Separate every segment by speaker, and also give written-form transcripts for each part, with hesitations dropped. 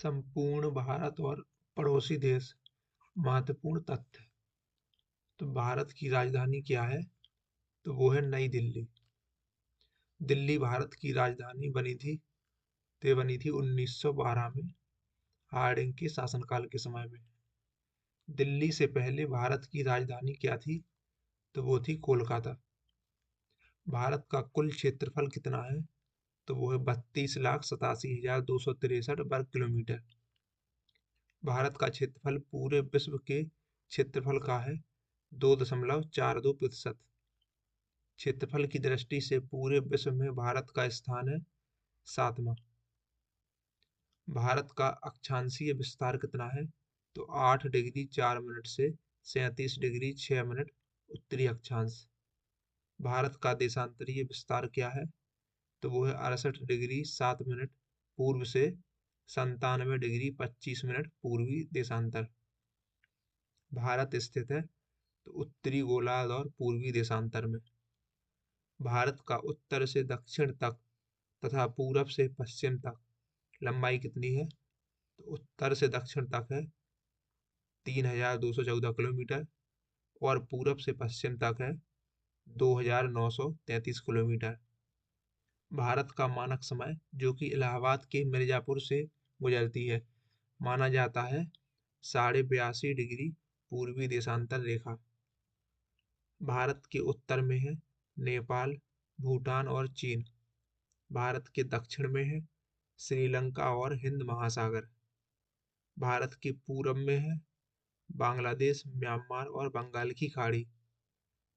Speaker 1: संपूर्ण भारत और पड़ोसी देश। महत्वपूर्ण तथ्य। तो भारत की राजधानी क्या है? तो वो है नई दिल्ली। दिल्ली भारत की राजधानी बनी थी 1912 में, हार्डिंग के शासनकाल के समय में। दिल्ली से पहले भारत की राजधानी क्या थी? तो वो थी कोलकाता। भारत का कुल क्षेत्रफल कितना है? तो वो है 32,87,263 वर्ग किलोमीटर। भारत का क्षेत्रफल पूरे विश्व के क्षेत्रफल का है 2.42%। क्षेत्रफल की दृष्टि से पूरे विश्व में भारत का स्थान है 7वां। भारत का अक्षांशीय विस्तार कितना है? तो 8 डिग्री 4 मिनट से 37 डिग्री 6 मिनट उत्तरी अक्षांश। भारत का देशांतरीय विस्तार क्या है? तो वो है 68 डिग्री 7 मिनट पूर्व से 97 डिग्री 25 मिनट पूर्वी देशांतर। भारत स्थित है तो उत्तरी गोलार्ध और पूर्वी देशांतर में। भारत का उत्तर से दक्षिण तक तथा पूरब से पश्चिम तक लंबाई कितनी है? तो उत्तर से दक्षिण तक है 3,214 किलोमीटर और पूरब से पश्चिम तक है 2,933 किलोमीटर। भारत का मानक समय, जो कि इलाहाबाद के मिर्जापुर से गुजरती है, माना जाता है 82.5 डिग्री पूर्वी देशांतर रेखा। भारत के उत्तर में है नेपाल, भूटान और चीन। भारत के दक्षिण में है श्रीलंका और हिंद महासागर। भारत के पूरब में है बांग्लादेश, म्यांमार और बंगाल की खाड़ी।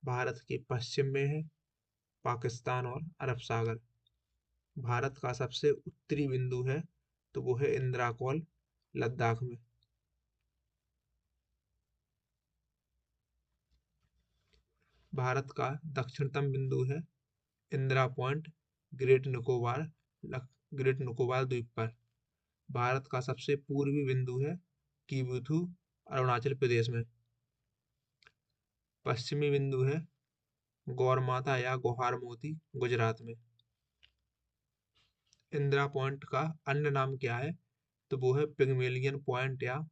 Speaker 1: भारत के पश्चिम में है पाकिस्तान और अरब सागर। भारत का सबसे उत्तरी बिंदु है तो वो है इंदिरा कॉल, लद्दाख में। भारत का दक्षिणतम बिंदु है Indira point, great Nicobar great Nicobar द्वीप पर। भारत का सबसे पूर्वी बिंदु है किबुथु, अरुणाचल प्रदेश में। पश्चिमी बिंदु है गौरमाता या गोहार मोती, गुजरात में। इंदिरा पॉइंट का अन्य नाम क्या है? तो वो है पिग्मेलियन पॉइंट या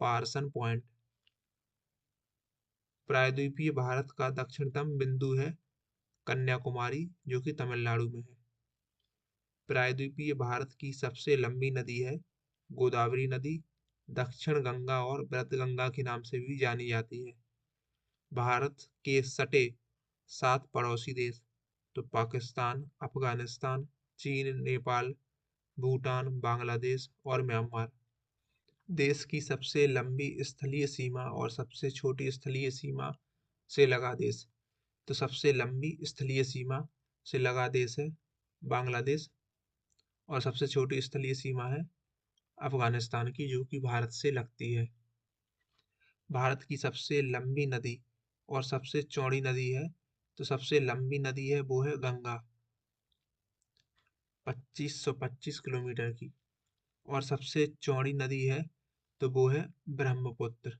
Speaker 1: पार्सन पॉइंट। प्रायद्वीपीय भारत का दक्षिणतम बिंदु है कन्याकुमारी, जो कि तमिलनाडु में है। प्रायद्वीपीय भारत की सबसे लंबी नदी है गोदावरी नदी, दक्षिण गंगा और वृद्धगंगा के नाम से भी जानी जाती है। भारत के सटे 7 पड़ोसी देश, तो पाकिस्तान, अफगानिस्तान, चीन, नेपाल, भूटान, बांग्लादेश और म्यांमार। देश की सबसे लंबी स्थलीय सीमा और सबसे छोटी स्थलीय सीमा से लगा देश। तो सबसे लंबी स्थलीय सीमा से लगा देश है बांग्लादेश और सबसे छोटी स्थलीय सीमा है अफगानिस्तान की, जो कि भारत से लगती है। भारत की सबसे लंबी नदी और सबसे चौड़ी नदी है, तो सबसे लंबी नदी है वो है गंगा, 2525 किलोमीटर की। और सबसे चौड़ी नदी है तो वो है ब्रह्मपुत्र।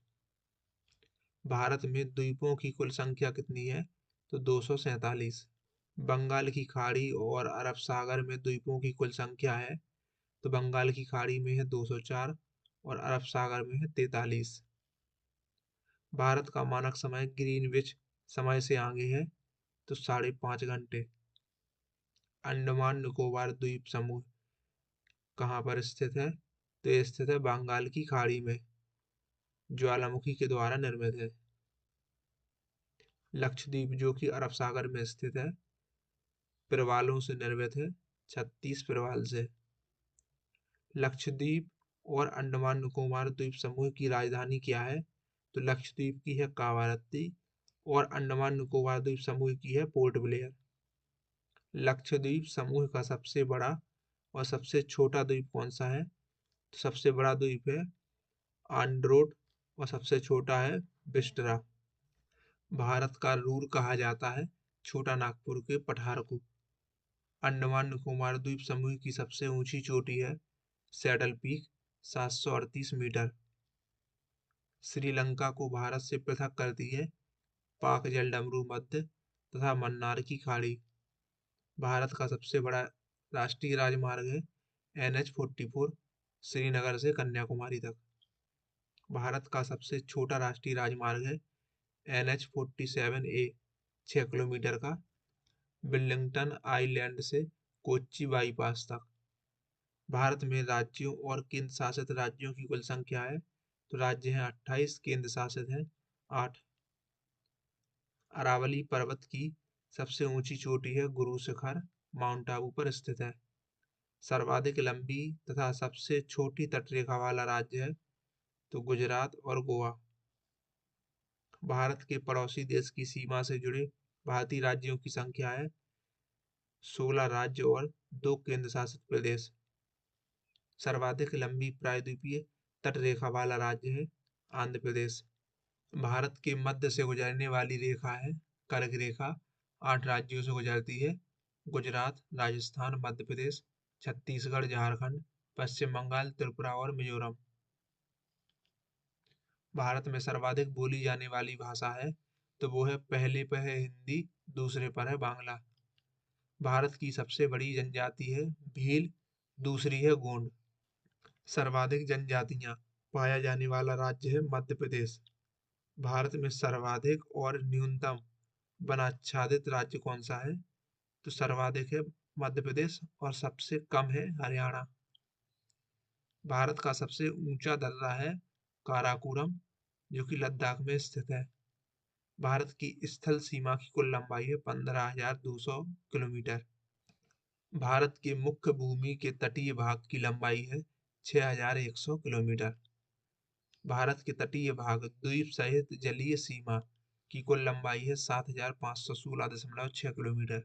Speaker 1: भारत में द्वीपों की कुल संख्या कितनी है? तो 247। बंगाल की खाड़ी और अरब सागर में द्वीपों की कुल संख्या है, तो बंगाल की खाड़ी में है 204 और अरब सागर में है 43। भारत का मानक समय ग्रीनविच समय से आगे है तो 5.5 घंटे। अंडमान निकोबार द्वीप समूह कहाँ पर स्थित है? तो ये स्थित है बंगाल की खाड़ी में, ज्वालामुखी के द्वारा निर्मित है। लक्षद्वीप, जो कि अरब सागर में स्थित है, प्रवालों से निर्मित है, 36 प्रवाल से। लक्षद्वीप और अंडमान निकोबार द्वीप समूह की राजधानी क्या है? तो लक्षद्वीप की है कावारत्ती और अंडमान निकोबार द्वीप समूह की है पोर्ट ब्लेयर। लक्षद्वीप समूह का सबसे बड़ा और सबसे छोटा द्वीप कौन सा है? तो सबसे बड़ा द्वीप है आंड्रोट और सबसे छोटा है बिस्टरा। भारत का रूर कहा जाता है छोटा नागपुर के पठार को। अंडमान निकोबार द्वीप समूह की सबसे ऊंची चोटी है सैडल पीक, 738 मीटर। श्रीलंका को भारत से पृथक करती है पाक जलडमरू मध्य तथा मन्नार की खाड़ी। भारत का सबसे बड़ा राष्ट्रीय राजमार्ग है NH 44। श्रीनगर से कन्याकुमारी तक। भारत का सबसे छोटा राष्ट्रीय राजमार्ग है NH-47A, 6 किलोमीटर का, विलिंगटन आइलैंड से कोच्चि बाईपास तक। भारत में राज्यों और केंद्र शासित राज्यों की कुल संख्या है, तो राज्य हैं 28, केंद्र शासित हैं 8। अरावली पर्वत की सबसे ऊंची चोटी है गुरु शिखर, माउंट आबू पर स्थित है। सर्वाधिक लंबी तथा सबसे छोटी तटरेखा वाला राज्य है तो गुजरात और गोवा। भारत के पड़ोसी देश की सीमा से जुड़े भारतीय राज्यों की संख्या है 16 राज्य और 2 केंद्र शासित प्रदेश। सर्वाधिक लंबी प्रायद्वीपीय तटरेखा वाला राज्य है आंध्र प्रदेश। भारत के मध्य से गुजरने वाली रेखा है कर्क रेखा, 8 राज्यों से गुजरती है, गुजरात, राजस्थान, मध्य प्रदेश, छत्तीसगढ़, झारखंड, पश्चिम बंगाल, त्रिपुरा और मिजोरम। भारत में सर्वाधिक बोली जाने वाली भाषा है तो वो है, पहले पर है हिंदी, दूसरे पर है बांग्ला। भारत की सबसे बड़ी जनजाति है भील, दूसरी है गोंड। सर्वाधिक जनजातियां पाया जाने वाला राज्य है मध्य प्रदेश। भारत में सर्वाधिक और न्यूनतम वनाच्छादित राज्य कौन सा है, तो सर्वाधिक है मध्य प्रदेश और सबसे कम है हरियाणा। भारत का सबसे ऊंचा दर्रा है काराकोरम, जो कि लद्दाख में स्थित है। भारत की स्थल सीमा की कुल लंबाई है 15,200 किलोमीटर। भारत के मुख्य भूमि के तटीय भाग की लंबाई है 6,100 किलोमीटर। भारत के तटीय भाग द्वीप सहित जलीय सीमा की कुल लंबाई है 7,516.6 किलोमीटर।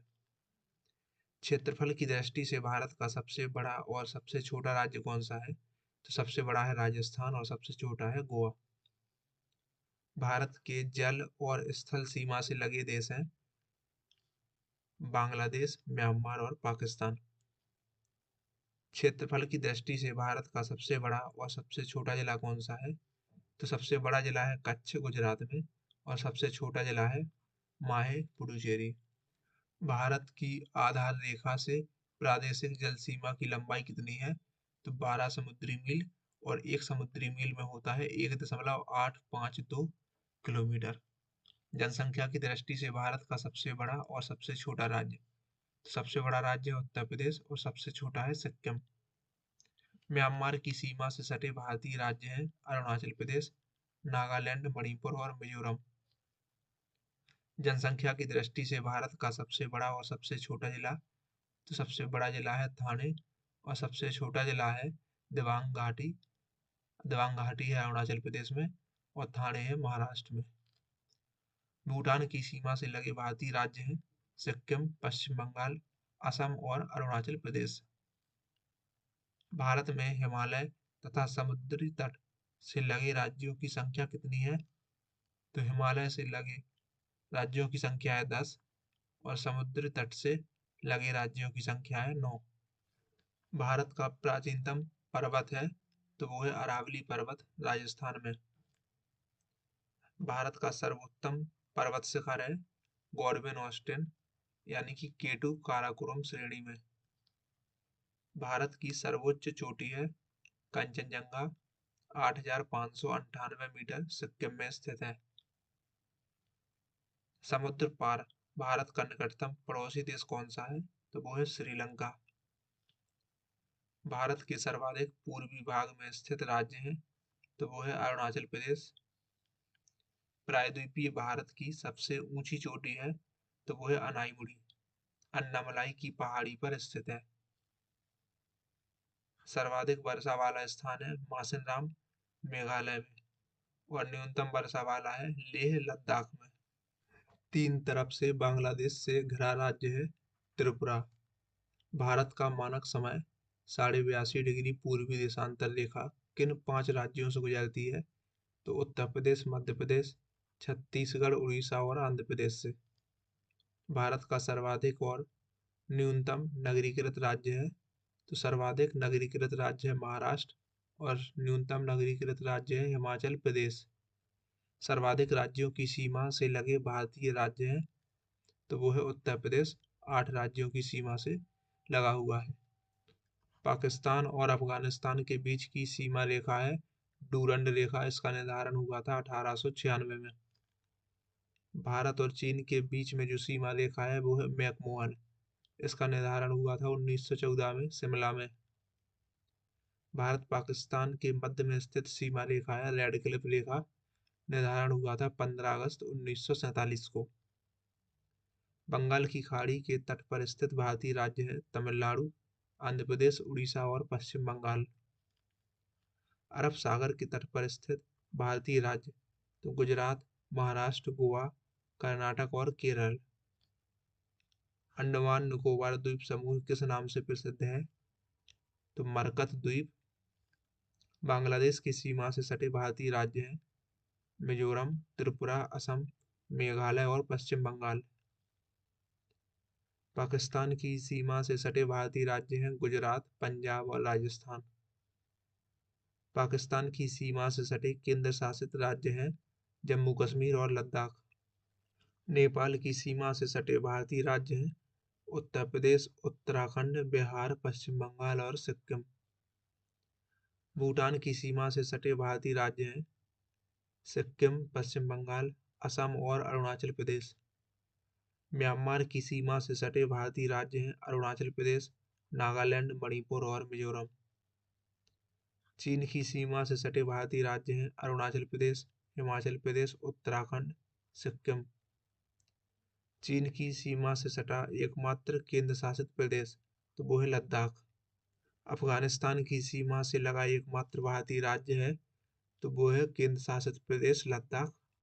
Speaker 1: क्षेत्रफल की दृष्टि से भारत का सबसे बड़ा और सबसे छोटा राज्य कौन सा है, तो सबसे बड़ा है राजस्थान और सबसे छोटा है गोवा। भारत के जल और स्थल सीमा से लगे देश हैं बांग्लादेश, म्यांमार और पाकिस्तान। क्षेत्रफल की दृष्टि से भारत का सबसे बड़ा और सबसे छोटा जिला कौन सा है, तो सबसे बड़ा जिला है कच्छ, गुजरात में, और सबसे छोटा जिला है माहे, पुडुचेरी। भारत की आधार रेखा से प्रादेशिक जल सीमा की लंबाई कितनी है, तो 12 समुद्री मील, और 1 समुद्री मील में होता है 1.852 किलोमीटर। जनसंख्या की दृष्टि से भारत का सबसे बड़ा और सबसे छोटा राज्य, तो सबसे बड़ा राज्य है उत्तर प्रदेश और सबसे छोटा है सिक्किम। म्यांमार की सीमा से सटे भारतीय राज्य हैं अरुणाचल प्रदेश, नागालैंड, मणिपुर और मिजोरम। जनसंख्या की दृष्टि से भारत का सबसे बड़ा और सबसे छोटा जिला, तो सबसे बड़ा जिला है थाने और सबसे छोटा जिला है दिबांग घाटी। दिबांग घाटी है अरुणाचल प्रदेश में और थाने है महाराष्ट्र में। भूटान की सीमा से लगे भारतीय राज्य हैं सिक्किम, पश्चिम बंगाल, असम और अरुणाचल प्रदेश। भारत में हिमालय तथा समुद्री तट से लगे राज्यों की संख्या कितनी है, तो हिमालय से लगे राज्यों की संख्या है 10 और समुद्री तट से लगे राज्यों की संख्या है 9। भारत का प्राचीनतम पर्वत है तो वो है अरावली पर्वत, राजस्थान में। भारत का सर्वोत्तम पर्वत शिखर है गॉडविन ऑस्टिन, यानी कि केटू काराकोरम श्रेणी में। भारत की सर्वोच्च चोटी है कंचनजंगा, 8,598 मीटर, सिक्किम में स्थित है। समुद्र पार भारत का निकटतम पड़ोसी देश कौन सा है, तो वो है श्रीलंका। भारत के सर्वाधिक पूर्वी भाग में स्थित राज्य है तो वो है अरुणाचल प्रदेश। प्रायद्वीपीय भारत की सबसे ऊंची चोटी है तो वो है अनाईमुड़ी, अन्नामलाई की पहाड़ी पर स्थित है। सर्वाधिक वर्षा वाला स्थान है मासिनराम, मेघालय में, और न्यूनतम वर्षा वाला है लेह, लद्दाख में। तीन तरफ से बांग्लादेश से घिरा राज्य है त्रिपुरा। भारत का मानक समय 82.5 डिग्री पूर्वी देशांतर रेखा किन 5 राज्यों से गुजरती है, तो उत्तर प्रदेश, मध्य प्रदेश, छत्तीसगढ़, उड़ीसा और आंध्र प्रदेश से। भारत का सर्वाधिक और न्यूनतम नगरीकृत राज्य है, तो सर्वाधिक नगरीकृत राज्य है महाराष्ट्र और न्यूनतम नगरीकृत राज्य है हिमाचल प्रदेश। सर्वाधिक राज्यों की सीमा से लगे भारतीय राज्य हैं तो वो है उत्तर प्रदेश, 8 राज्यों की सीमा से लगा हुआ है। पाकिस्तान और अफगानिस्तान के बीच की सीमा रेखा है डूरंड रेखा। इसका निर्धारण हुआ था 1896 में। भारत और चीन के बीच में जो सीमा रेखा है वो है मैकमोहन। इसका निर्धारण हुआ था 1914 में शिमला में। भारत पाकिस्तान के मध्य में स्थित सीमा रेखा है रेड क्लिफ रेखा। निर्धारण हुआ था 15 अगस्त 1947 को। बंगाल की खाड़ी के तट पर स्थित भारतीय राज्य है तमिलनाडु, आंध्र प्रदेश, उड़ीसा और पश्चिम बंगाल। अरब सागर के तट पर स्थित भारतीय राज्य तो गुजरात, महाराष्ट्र, गोवा, कर्नाटक और केरल। अंडमान निकोबार द्वीप समूह किस नाम से प्रसिद्ध है तो मरकत द्वीप। बांग्लादेश की सीमा से सटे भारतीय राज्य हैं मिजोरम, त्रिपुरा, असम, मेघालय और पश्चिम बंगाल। पाकिस्तान की सीमा से सटे भारतीय राज्य हैं गुजरात, पंजाब और राजस्थान। पाकिस्तान की सीमा से सटे केंद्र शासित राज्य हैं जम्मू कश्मीर और लद्दाख। नेपाल की सीमा से सटे भारतीय राज्य हैं उत्तर प्रदेश, उत्तराखंड, बिहार, पश्चिम बंगाल और सिक्किम। भूटान की सीमा से सटे भारतीय राज्य हैं सिक्किम, पश्चिम बंगाल, असम और अरुणाचल प्रदेश। म्यांमार की सीमा से सटे भारतीय राज्य हैं अरुणाचल प्रदेश, नागालैंड, मणिपुर और मिजोरम। चीन की सीमा से सटे भारतीय राज्य हैं अरुणाचल प्रदेश, हिमाचल प्रदेश, उत्तराखंड, सिक्किम। चीन की सीमा से सटा एकमात्र केंद्र शासित प्रदेश तो वो है लद्दाख। अफगानिस्तान की सीमा से लगा एकमात्र भारतीय राज्य है तो वो है केंद्र शासित प्रदेश लद्दाख